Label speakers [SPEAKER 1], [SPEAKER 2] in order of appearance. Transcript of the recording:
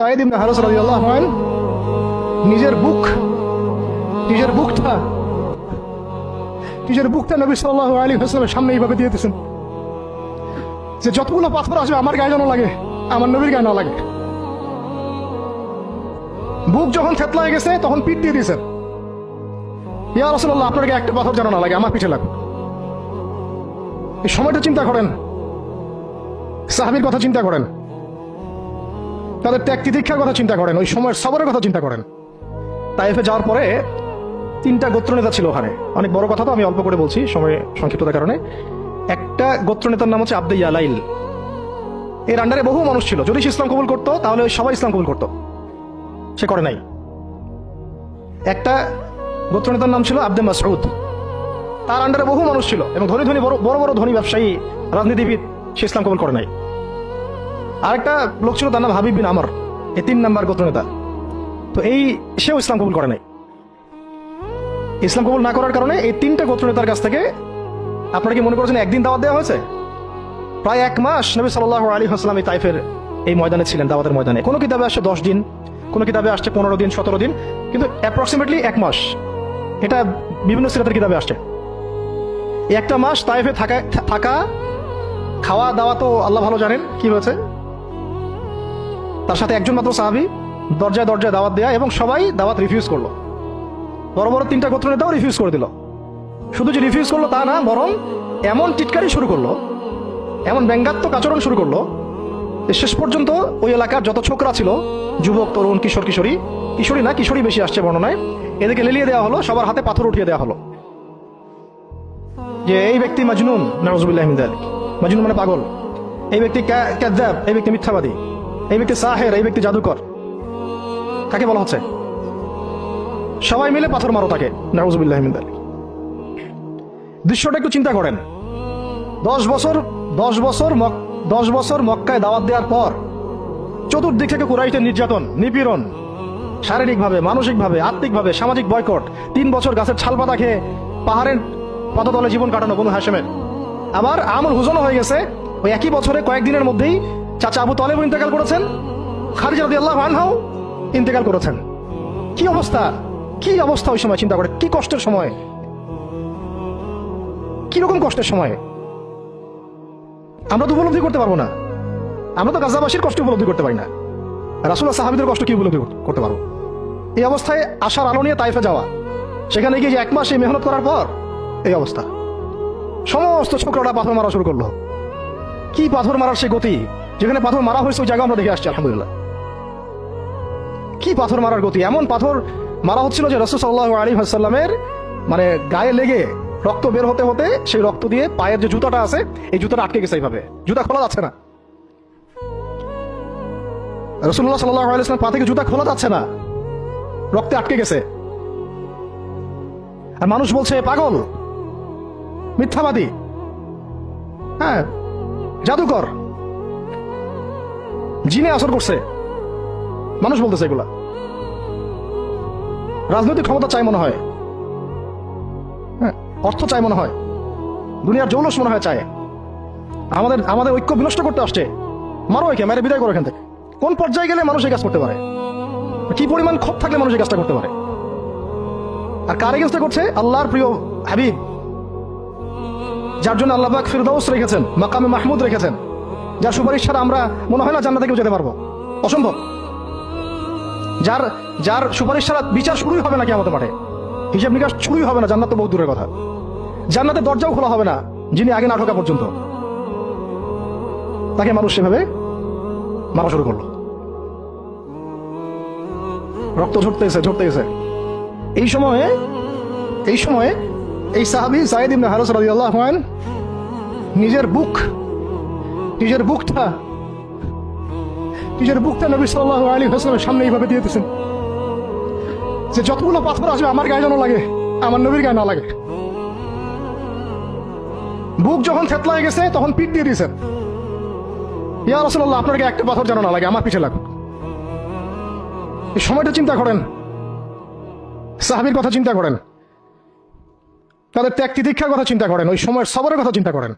[SPEAKER 1] সাঈদ ইবনে হারিস রাদিয়াল্লাহু আনহু নিজের বুকটা নবী সাল্লাল্লাহু আলাইহি ওয়াসাল্লামের সামনে এইভাবে দিয়ে দিয়েছেন যে যতগুলো পাথর আসবে আমার গায়ে যেন লাগে, আমার নবীর গায়ে না লাগে। বুক যখন থেতলায় গেছে তখন পিঠ দিয়ে দিয়েছেন, ইয়া রাসূলুল্লাহ আপনার গায়ে একটা পাথর যেন না লাগে, আমার পিঠে লাগুক। এই সময়টা চিন্তা করেন, সাহাবীর কথা চিন্তা করেন, তাদের ত্যাগ তিতিক্ষার কথা চিন্তা করেন, ওই সময়ের সবরের কথা চিন্তা করেন। তাইফে যাওয়ার পরে 3টা গোত্রনেতা ছিল ওখানে। অনেক বড় কথা তো, আমি অল্প করে বলছি সময় সংক্ষিপ্ততার কারণে। একটা গোত্রনেতার নাম হচ্ছে আব্দে ইয়ালাইল। এর আন্ডারে বহু মানুষ ছিল, যদি সে ইসলাম কবুল করতো তাহলে ওই সবাই ইসলাম কবুল করতো, সে করে নাই। একটা গোত্রনেতার নাম ছিল আব্দে মাসউদ, তার আন্ডারে বহু মানুষ ছিল এবং বড় বড় ধনী ব্যবসায়ী, রাজনীতিবিদ, সে ইসলাম কবুল করে নাই। আরেকটা লোক ছিল, তার নাম হাবিব বিন আমর, এই 3 নাম্বার গোত্রনেতা। তো সেও ইসলাম কবুল করে নাই। ইসলাম কবুল না করার কারণে এই 3টা গোত্রনেতার কাছ থেকে, আপনারা কি মনে করেছেন একদিন দাওয়াত দেওয়া হয়েছে? প্রায় 1 মাস নবী সাল্লাল্লাহু আলাইহি ওয়াসাল্লাম এই তাইফের এই ময়দানে ছিলেন, দাওয়াতের ময়দানে। কোনো কিতাবে আসছে 10 দিন, কোনো কিতাবে আসছে 15 দিন, 17 দিন, কিন্তু অ্যাপ্রক্সিমেটলি 1 মাস। এটা বিভিন্ন সিরাতের কিতাবে আসছে। এই 1টা মাস তাইফে থাকা, খাওয়া দাওয়া তো আল্লাহ ভালো জানেন কি হয়েছে। তার সাথে একজন মাত্র সাহাবী, দরজায় দরজায় দাওয়াত দেয়া, এবং সবাই দাওয়াত রিফিউজ করলো। বড় বড় 3টা গোত্রনেতাও রিফিউজ করে দিল। শুধু যে রিফিউজ করলো তা না, বরং এমন টিটকারি শুরু করলো, এমন ব্যঙ্গাত্মক আচরণ শুরু করলো যে শেষ পর্যন্ত ওই এলাকার যত ছোকরা ছিল, যুবক, তরুণ, কিশোরী বেশি আসছে বর্ণনায়, এদেরকে লেলিয়ে দেওয়া হলো, সবার হাতে পাথর উঠিয়ে দেওয়া হলো যে এই ব্যক্তি মাজনুন, নাউযুবিল্লাহি মিন যালিক। মাজনুন মানে পাগল, এই ব্যক্তি কাযযাব, এই ব্যক্তি মিথ্যাবাদী, এই ব্যক্তি সাহের, এই ব্যক্তি জাদুকর। কাকে বলা হচ্ছে? সবাই মিলে পাথর মারো তাকে, নাউযুবিল্লাহি মিন যালিক। দৃশ্যটা একটু চিন্তা করেন। 10 বছর মক্কায় দাওয়াত দেওয়ার পর চতুর্দিক থেকে কুরাইশের নির্যাতন, নিপীড়ন, শারীরিকভাবে, মানসিকভাবে, আত্মিকভাবে, সামাজিক বয়কট। 3 বছর গাছের ছালপাতা খেয়ে পাহাড়ের পদতলে জীবন কাটানো বনু হাশেমের। আবার আমল হুজনও হয়ে গেছে। ওই একই বছরে কয়েকদিনের মধ্যেই চাচা আবু তালেব ইন্তেকাল করেছেন, খাদিজা রাদিয়াল্লাহু আনহাও ইন্তেকাল করেছেন। কি অবস্থা ওই সময় চিন্তা করে, কি কষ্টের সময়, কিরকম কষ্টের সময় আমরা তো উপলব্ধি করতে পারবো না। আমরা তো গাজাবাসীর কষ্ট উপলব্ধি করতে পারি না, রাসূলুল্লাহ সাহাবীদের কষ্ট কি উপলব্ধি করতে পারবো? এই অবস্থায় আশার আলো নিয়ে তাইফে যাওয়া, সেখানে গিয়ে যে 1 মাস মেহনত করার পর এই অবস্থা, সমস্ত ছোকরাটা পাথর মারা শুরু করলো। কি পাথর মারার সে গতি, যেখানে পাথর মারা হয়েছে ওই জায়গা আমরা দেখে আসছি আলহামদুলিল্লাহ। কি পাথর মারার গতি! এমন পাথর মারা হচ্ছিল যে রাসূল সাল্লাল্লাহু আলাইহি ওয়াসাল্লামের মানে গায়ে লেগে রক্ত বের হতে হতে সেই রক্ত দিয়ে পায়ের যে জুতাটা আছে, এই জুতাটা আটকে গেছে। এইভাবে জুতা খোলা যাচ্ছে না, রাসূলুল্লাহ সাল্লাল্লাহু আলাইহি ওয়াসাল্লাম পা থেকে জুতা খোলা যাচ্ছে না, রক্তে আটকে গেছে। আর মানুষ বলছে পাগল, মিথ্যাবাদী, হ্যাঁ, জাদুকর, জিনে আসর করছে। মানুষ বলতেছে এগুলা। রাজনৈতিক ক্ষমতা চাই মনে হয়, হ্যাঁ, অর্থ চাই মনে হয়, দুনিয়ার জৌলস মনে হয় চায়, আমাদের ঐক্য বিনষ্ট করতে আসছে। মারো একে, মেরে বিদায় করো এখান থেকে। কোন পর্যায়ে গেলে মানুষ এই কাজ করতে পারে? কি পরিমাণ ক্ষোভ থাকলে মানুষ এই কাজটা করতে পারে? আর কার এগেইনস্টে করছে? আল্লাহর প্রিয় হাবিব, যার জন্য আল্লাহ পাক ফিরদাউস রেখেছেন, মাকামে মাহমুদ রেখেছেন, যার সুপারিশ ছাড়া আমরা মনে হয় না জান্নাতে কেউ যেতে পারবো, অসম্ভব। যার সুপারিশ ছাড়া বিচার শুরুই হবে না কিয়ামতের মাঠে, হিসাব নিকাশ শুরুই হবে না, জান্নাত তো বহু দূরের কথা। জান্নাতের দরজাও খোলা হবে না যিনি আগে না ঢোকা পর্যন্ত। তাকে মানুষ সেভাবে মারা শুরু করলো, রক্ত ঝরতেছে। এই সময়ে এই সাহাবী সাঈদ ইবনে হারিস রাদিয়াল্লাহু আনহু নিজের বুকটা নবী সাল্লাল্লাহু আলাইহি ওয়াসাল্লামের সামনে এইভাবে দিয়ে দিয়েছেন যে যতগুলো পাথর আসবে আমার গায়ে যেন লাগে, আমার নবীর গায়ে না লাগে। বুক যখন থেতলায় গেছে তখন পিঠ দিয়ে দিয়েছেন, ইয়া রাসূলুল্লাহ আপনার গায়ে একটা পাথর যেন না লাগে, আমার পিঠে লাগুক। এই সময়টা চিন্তা করেন, সাহাবীর কথা চিন্তা করেন, তাদের ত্যাগ তিতিক্ষার কথা চিন্তা করেন, ওই সময়ের সবরের কথা চিন্তা করেন।